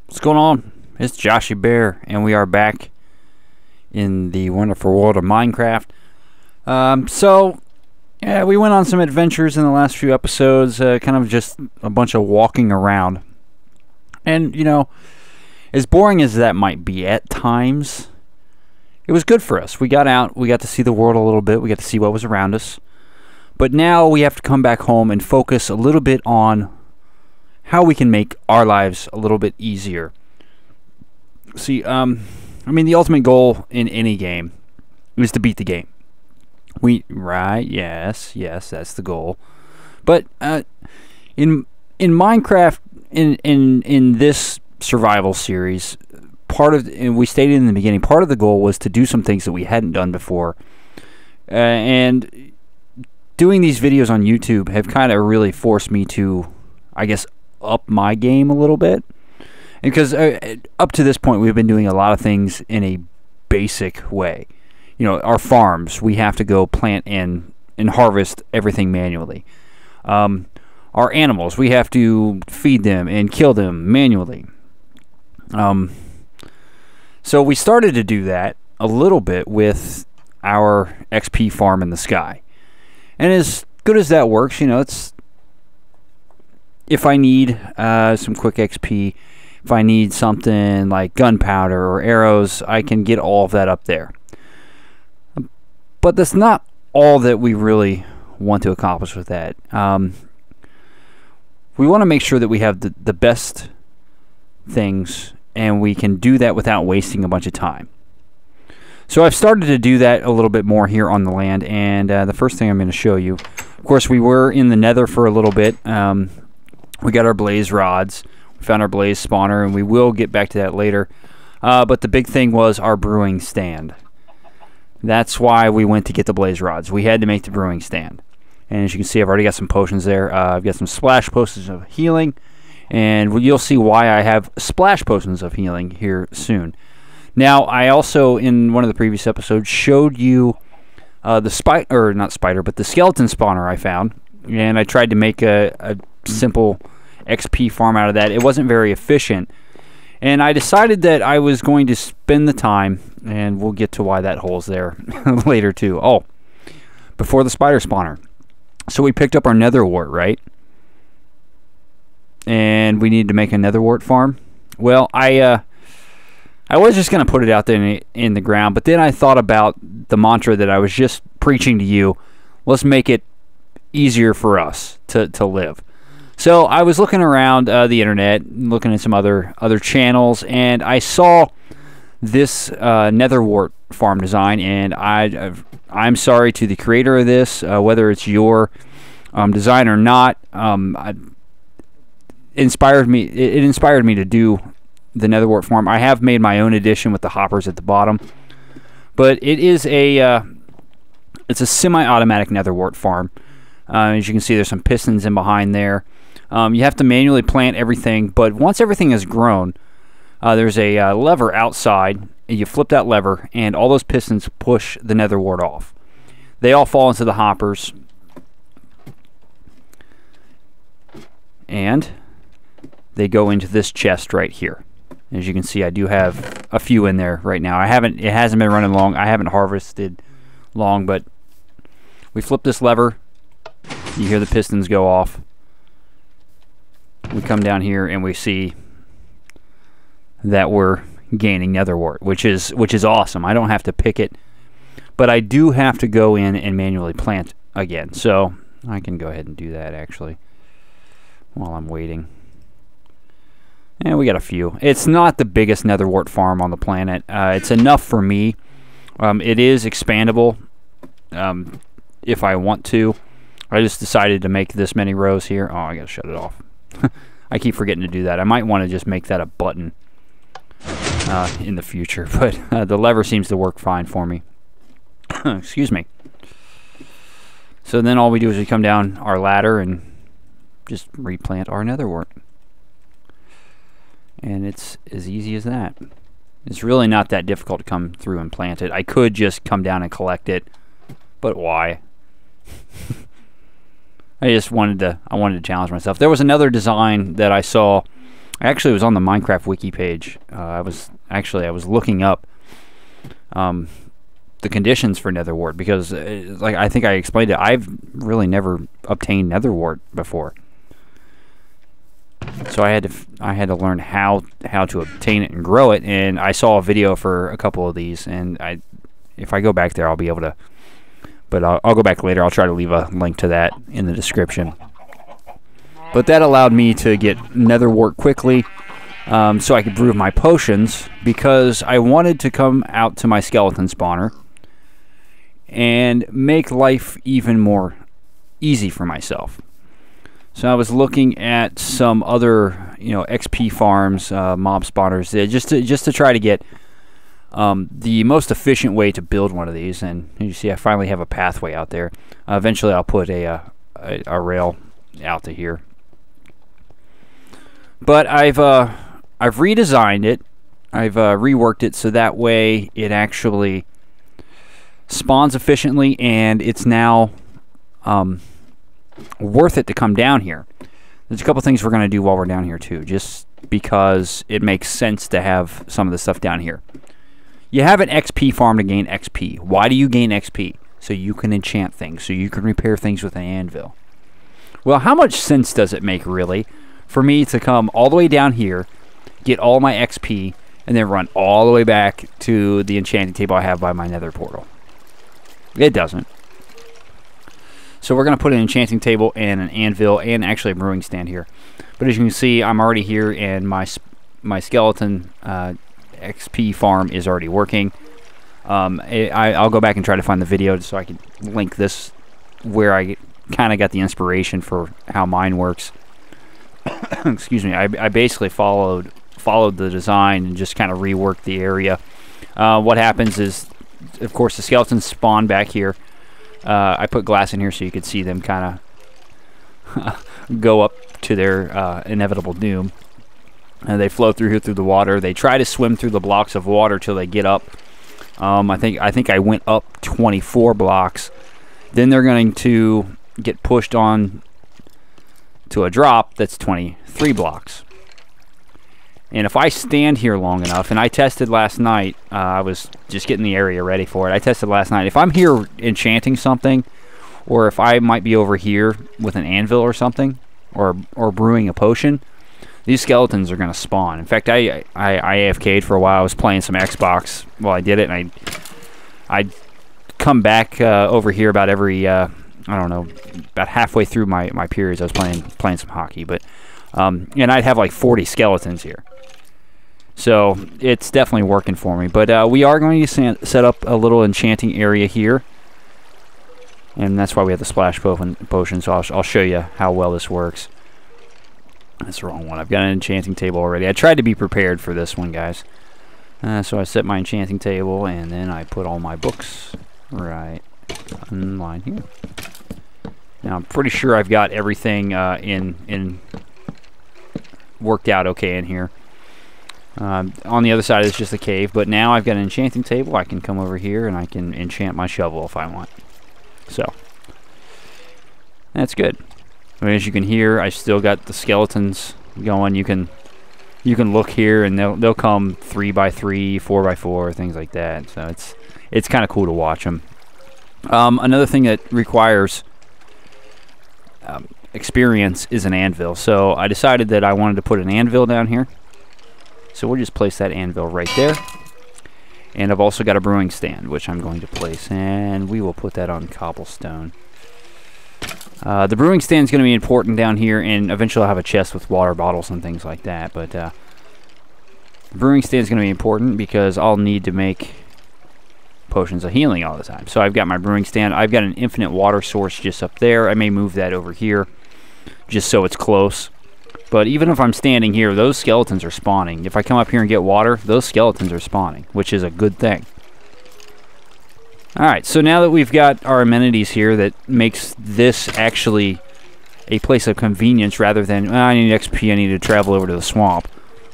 What's going on? It's JoshieBear, and we are back in the wonderful world of Minecraft. Yeah, we went on some adventures in the last few episodes, kind of just a bunch of walking around. And, you know, as boring as that might be at times, it was good for us. We got out, we got to see the world a little bit, we got to see what was around us. But now we have to come back home and focus a little bit on how we can make our lives a little bit easier. See, I mean, the ultimate goal in any game is to beat the game. Yes, that's the goal. But in Minecraft, in this survival series, and we stated in the beginning, part of the goal was to do some things that we hadn't done before, and doing these videos on YouTube have kind of really forced me to, I guess, up my game a little bit. And because up to this point we've been doing a lot of things in a basic way. You know, our farms, we have to go plant and harvest everything manually. Our animals, we have to feed them and kill them manually. So we started to do that a little bit with our XP farm in the sky. And as good as that works, you know, it's, if I need some quick XP, if I need something like gunpowder or arrows, I can get all of that up there. But that's not all that we really want to accomplish with that. We want to make sure that we have the best things, and we can do that without wasting a bunch of time. So I've started to do that a little bit more here on the land, and the first thing I'm going to show you, of course, we were in the nether for a little bit. We got our blaze rods, we found our blaze spawner, and we will get back to that later. But the big thing was our brewing stand. That's why we went to get the blaze rods. We had to make the brewing stand. And as you can see, I've already got some potions there. I've got some splash potions of healing, and you'll see why I have splash potions of healing here soon. Now, I also, in one of the previous episodes, showed you the the skeleton spawner I found, and I tried to make a simple XP farm out of that. It wasn't very efficient, and I decided that I was going to spend the time, and we'll get to why that hole's there later too. Oh, before the spider spawner. So we picked up our nether wart, right? And we needed to make a nether wart farm. Well, I was just going to put it out there in the ground, but then I thought about the mantra that I was just preaching to you. Let's make it easier for us to live. So I was looking around the internet, looking at some other channels, and I saw this nether wart farm design, and I'm sorry to the creator of this, whether it's your design or not. It inspired me to do the nether wart farm. I have made my own edition with the hoppers at the bottom, but it is it's a semi-automatic nether wart farm. As you can see, there's some pistons in behind there. You have to manually plant everything, but once everything is grown, there's a lever outside, and you flip that lever, and all those pistons push the nether wart off. They all fall into the hoppers, and they go into this chest right here. As you can see, I do have a few in there right now. It hasn't been running long. I haven't harvested long, but we flip this lever. You hear the pistons go off. We come down here and we see that we're gaining nether wart, which is awesome. I don't have to pick it, but I do have to go in and manually plant again. So I can go ahead and do that actually while I'm waiting. And we got a few. It's not the biggest nether wart farm on the planet. It's enough for me. It is expandable if I want to. I just decided to make this many rows here. Oh, I gotta shut it off. I keep forgetting to do that. I might want to just make that a button in the future, but the lever seems to work fine for me. Excuse me. So then all we do is we come down our ladder and just replant our nether wart. And it's as easy as that. It's really not that difficult to come through and plant it. I could just come down and collect it, but why? I wanted to challenge myself. There was another design that I saw I actually was on the Minecraft wiki page. I was looking up the conditions for nether wart because, like I think I explained it, I've really never obtained nether wart before. So I had to learn how to obtain it and grow it, and I saw a video for a couple of these, and if I go back there, I'll be able to. But I'll go back later. I'll try to leave a link to that in the description. But that allowed me to get nether wart quickly, so I could brew my potions, because I wanted to come out to my skeleton spawner and make life even more easy for myself. So I was looking at some other, XP farms, mob spawners, just to try to get the most efficient way to build one of these. And you see, I finally have a pathway out there. Eventually, I'll put a rail out to here. But I've redesigned it. I've reworked it so that way it actually spawns efficiently, and it's now worth it to come down here. There's a couple things we're going to do while we're down here too, just because it makes sense to have some of the stuff down here. You have an XP farm to gain XP. Why do you gain XP? So you can enchant things, so you can repair things with an anvil. Well, how much sense does it make, really, for me to come all the way down here, get all my XP, and then run all the way back to the enchanting table I have by my nether portal? It doesn't. So we're going to put an enchanting table and an anvil and actually a brewing stand here. But as you can see, I'm already here, and my skeleton XP farm is already working. I'll go back and try to find the video so I can link this where I kind of got the inspiration for how mine works. Excuse me. I basically followed the design and just kind of reworked the area. What happens is, of course, the skeletons spawn back here. I put glass in here so you could see them kind of go up to their inevitable doom. They flow through here through the water. They try to swim through the blocks of water till they get up. I think I went up 24 blocks. Then they're going to get pushed on to a drop that's 23 blocks. And if I stand here long enough, and I tested last night, I was just getting the area ready for it. I tested last night. If I'm here enchanting something, or if I might be over here with an anvil or something, or brewing a potion, these skeletons are going to spawn. In fact, I AFK'd for a while. I was playing some Xbox while I did it, and I'd come back over here about every, I don't know, about halfway through my periods. I was playing some hockey, but and I'd have like 40 skeletons here. So it's definitely working for me. But we are going to set up a little enchanting area here, and that's why we have the splash potion. So I'll show you how well this works. That's the wrong one. I've got an enchanting table already. I tried to be prepared for this one, guys. So I set my enchanting table, and then I put all my books right in line here. Now I'm pretty sure I've got everything in worked out okay in here. On the other side is just a cave, but now I've got an enchanting table. I can come over here and I can enchant my shovel if I want. So that's good. I mean, as you can hear, I still got the skeletons going. You can look here, and they'll come 3x3, 4x4, things like that. So it's kind of cool to watch them. Another thing that requires experience is an anvil. So I decided that I wanted to put an anvil down here. So we'll just place that anvil right there. And I've also got a brewing stand, which I'm going to place, and we will put that on cobblestone. The brewing stand is going to be important down here, and eventually I'll have a chest with water bottles and things like that. But the brewing stand is going to be important because I'll need to make potions of healing all the time. So I've got my brewing stand. I've got an infinite water source just up there. I may move that over here just so it's close. But even if I'm standing here, those skeletons are spawning. If I come up here and get water, those skeletons are spawning, which is a good thing. Alright, so now that we've got our amenities here, that makes this actually a place of convenience rather than, I need XP, I need to travel over to the swamp.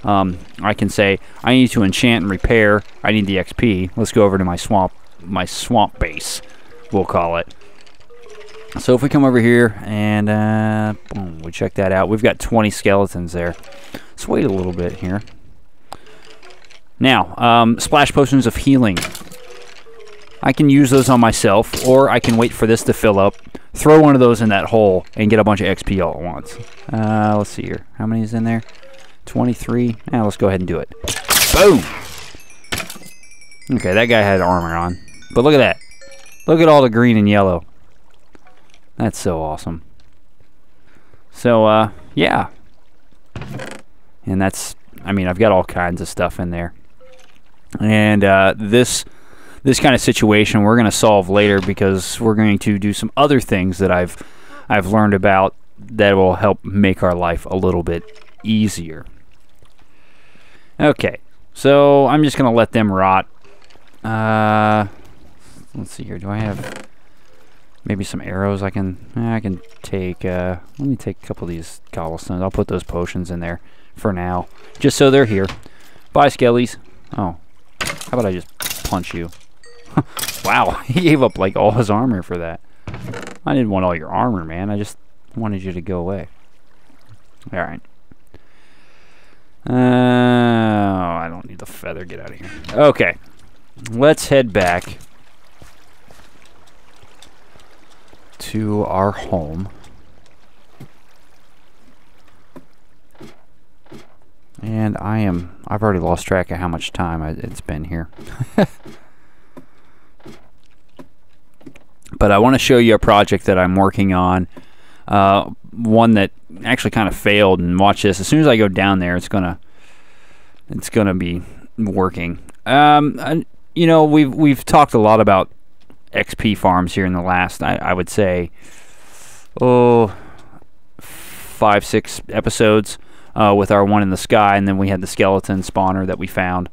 I can say, I need to enchant and repair, I need the XP. Let's go over to my swamp base, we'll call it. So if we come over here and boom, we check that out, we've got 20 skeletons there. Let's wait a little bit here. Now, splash potions of healing. I can use those on myself, or I can wait for this to fill up, throw one of those in that hole, and get a bunch of XP all at once. Let's see here. How many is in there? 23. Now let's go ahead and do it. Boom! Okay, that guy had armor on. But look at that. Look at all the green and yellow. That's so awesome. So, yeah. And that's, I mean, I've got all kinds of stuff in there. And this kind of situation we're going to solve later, because we're going to do some other things that I've learned about that will help make our life a little bit easier. Okay, so I'm just going to let them rot. Let's see here. Do I have maybe some arrows I can take? Let me take a couple of these cobblestones. I'll put those potions in there for now, just so they're here. Bye, skellies. Oh, how about I just punch you? Wow, he gave up like all his armor for that. I didn't want all your armor, man. I just wanted you to go away. All right. I don't need the feather. Get out of here. Okay, let's head back to our home. And I've already lost track of how much time it's been here. But I want to show you a project that I'm working on. One that actually kind of failed, and watch this. As soon as I go down there, it's gonna be working. You know, we've talked a lot about XP farms here in the last, I would say, 5-6 episodes, with our one in the sky, and then we had the skeleton spawner that we found.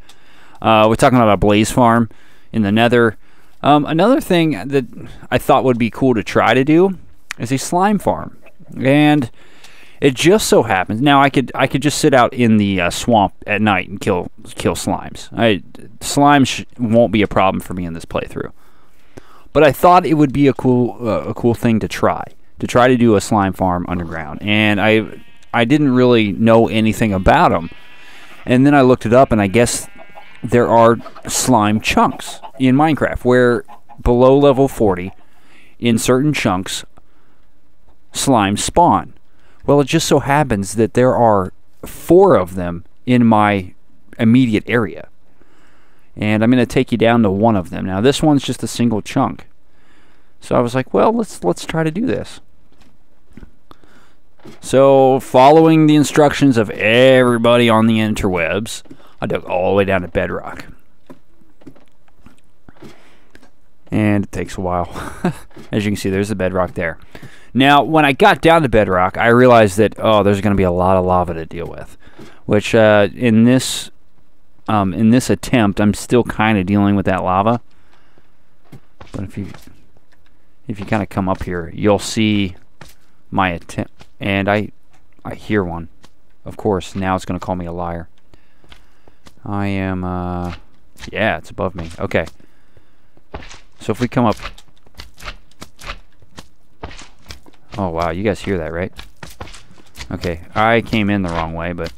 We're talking about a blaze farm in the nether. Another thing that I thought would be cool to try to do is a slime farm. And it just so happens, now I could just sit out in the swamp at night and kill slimes. Slimes won't be a problem for me in this playthrough. But I thought it would be a cool thing to try to do a slime farm underground. And I didn't really know anything about them. And then I looked it up, and I guess there are slime chunks in Minecraft where below level 40, in certain chunks, slimes spawn. Well, it just so happens that there are 4 of them in my immediate area. And I'm going to take you down to one of them. Now, this one's just a single chunk. So I was like, well, let's try to do this. So, following the instructions of everybody on the interwebs, I dug all the way down to bedrock. And it takes a while. As you can see, there's the bedrock there. Now, when I got down to bedrock, I realized that, there's going to be a lot of lava to deal with. Which, in this attempt, I'm still kind of dealing with that lava. But if you kind of come up here, you'll see my attempt. And I hear one. Of course, now it's going to call me a liar. I am, yeah, it's above me. Okay. So if we come up... Oh, wow, you guys hear that, right? Okay, I came in the wrong way, but...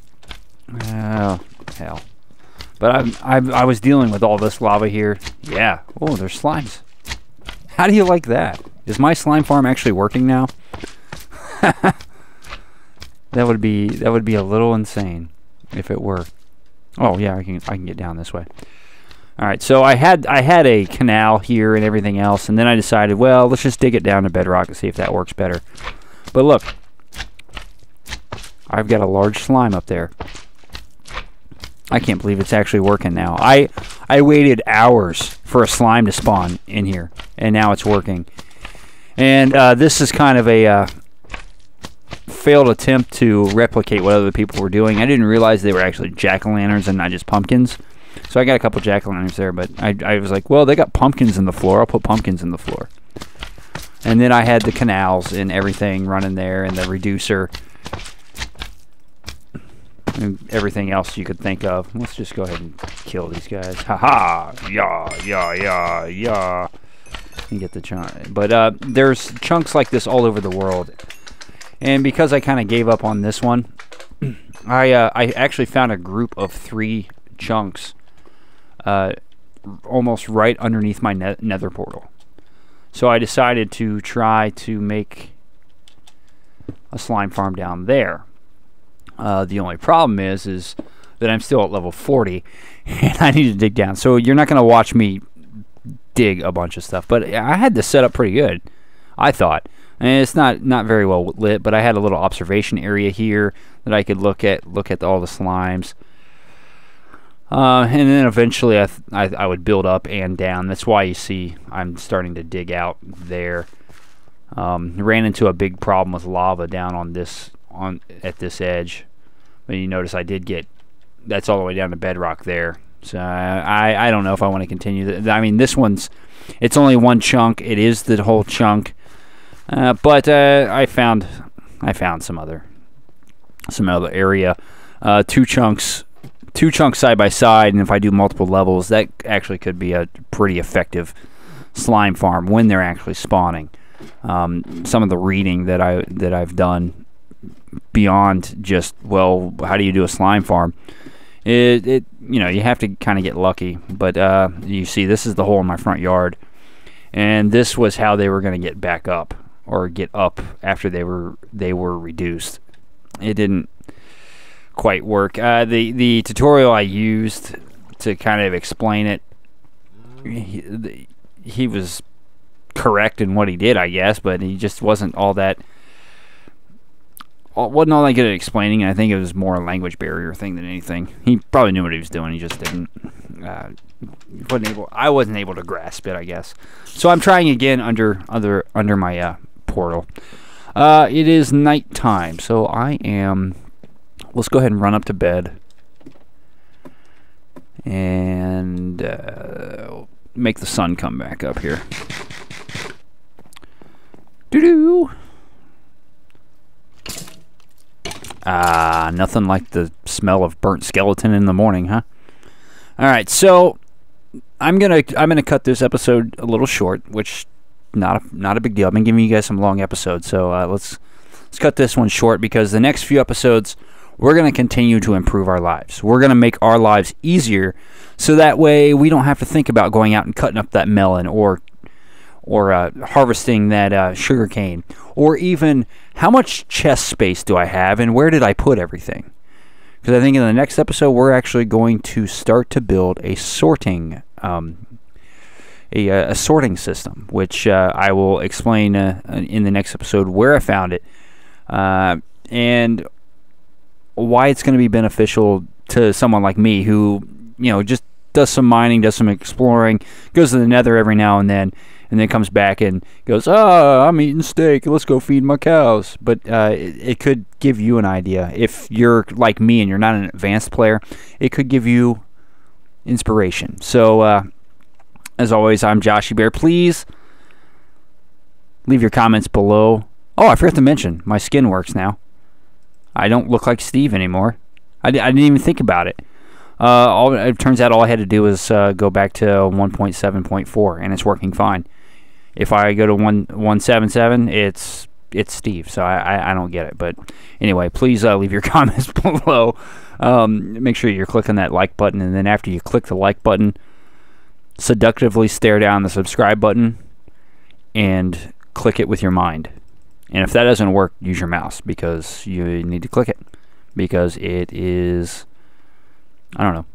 Oh, hell. But I was dealing with all this lava here. Yeah. Oh, there's slimes. How do you like that? Is my slime farm actually working now? That would be a little insane if it were. Oh yeah, I can get down this way. All right, so I had a canal here and everything else, and then I decided, well, let's just dig it down to bedrock and see if that works better. But look, I've got a large slime up there. I can't believe it's actually working now. I waited hours for a slime to spawn in here, and now it's working. And this is kind of a failed attempt to replicate what other people were doing. I didn't realize they were actually jack-o'-lanterns and not just pumpkins. So I got a couple jack-o'-lanterns there, but I was like, well, they got pumpkins in the floor. I'll put pumpkins in the floor. And then I had the canals and everything running there, and the reducer, and everything else you could think of. Let's just go ahead and kill these guys. Ha-ha! Yeah, yeah, yeah, yeah. You get the chunk. But there's chunks like this all over the world. And because I kind of gave up on this one, I actually found a group of 3 chunks almost right underneath my nether portal. So I decided to try to make a slime farm down there. The only problem is that I'm still at level 40 and I need to dig down. So you're not going to watch me dig a bunch of stuff, but I had this set up pretty good, I thought. And it's not very well lit, but I had a little observation area here that I could look at all the slimes. And then eventually I would build up and down. That's why you see I'm starting to dig out there. Ran into a big problem with lava down at this edge, but you notice I did get that's all the way down to bedrock there. So I don't know if I want to continue. I mean, this one's it's only one chunk. It is the whole chunk, but I found some other area, 2 chunks side by side, and if I do multiple levels, that actually could be a pretty effective slime farm when they're actually spawning. Some of the reading that I've done beyond just, well, how do you do a slime farm? You know, you have to kind of get lucky, but you see this is the hole in my front yard, and this was how they were going to get back up or get up after they were reduced. It didn't quite work. The tutorial I used to kind of explain it, he was correct in what he did, I guess, but he just wasn't all that good at explaining, and I think it was more a language barrier thing than anything. He probably knew what he was doing, he just didn't. I wasn't able to grasp it, I guess. So I'm trying again under my portal. It is night time, so let's go ahead and run up to bed and make the sun come back up here. Doo-doo! Nothing like the smell of burnt skeleton in the morning, huh? All right, so I'm gonna cut this episode a little short, which not a big deal. I've been giving you guys some long episodes, so let's cut this one short because the next few episodes we're gonna continue to improve our lives. We're gonna make our lives easier, so that way we don't have to think about going out and cutting up that melon or harvesting that sugar cane, or even how much chest space do I have and where did I put everything. Because I think in the next episode we're actually going to start to build a sorting a sorting system, which I will explain in the next episode where I found it and why it's going to be beneficial to someone like me who, you know, just does some mining, does some exploring, goes to the nether every now and then comes back and goes, I'm eating steak, let's go feed my cows. But it could give you an idea. If you're like me and you're not an advanced player, it could give you inspiration. So, as always, I'm JoshieBear. Please leave your comments below. Oh, I forgot to mention, my skin works now. I don't look like Steve anymore. I didn't even think about it. It turns out all I had to do was go back to 1.7.4, and it's working fine. If I go to 1.77, it's Steve, so I don't get it. But anyway, please leave your comments below. Make sure you're clicking that like button, and then after you click the like button, seductively stare down the subscribe button and click it with your mind. And if that doesn't work, use your mouse, because you need to click it, because it is, I don't know,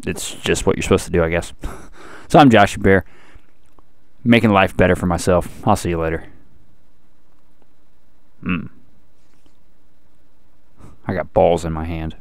it's just what you're supposed to do, I guess. So I'm JoshieBear, making life better for myself. I'll see you later. I got balls in my hand.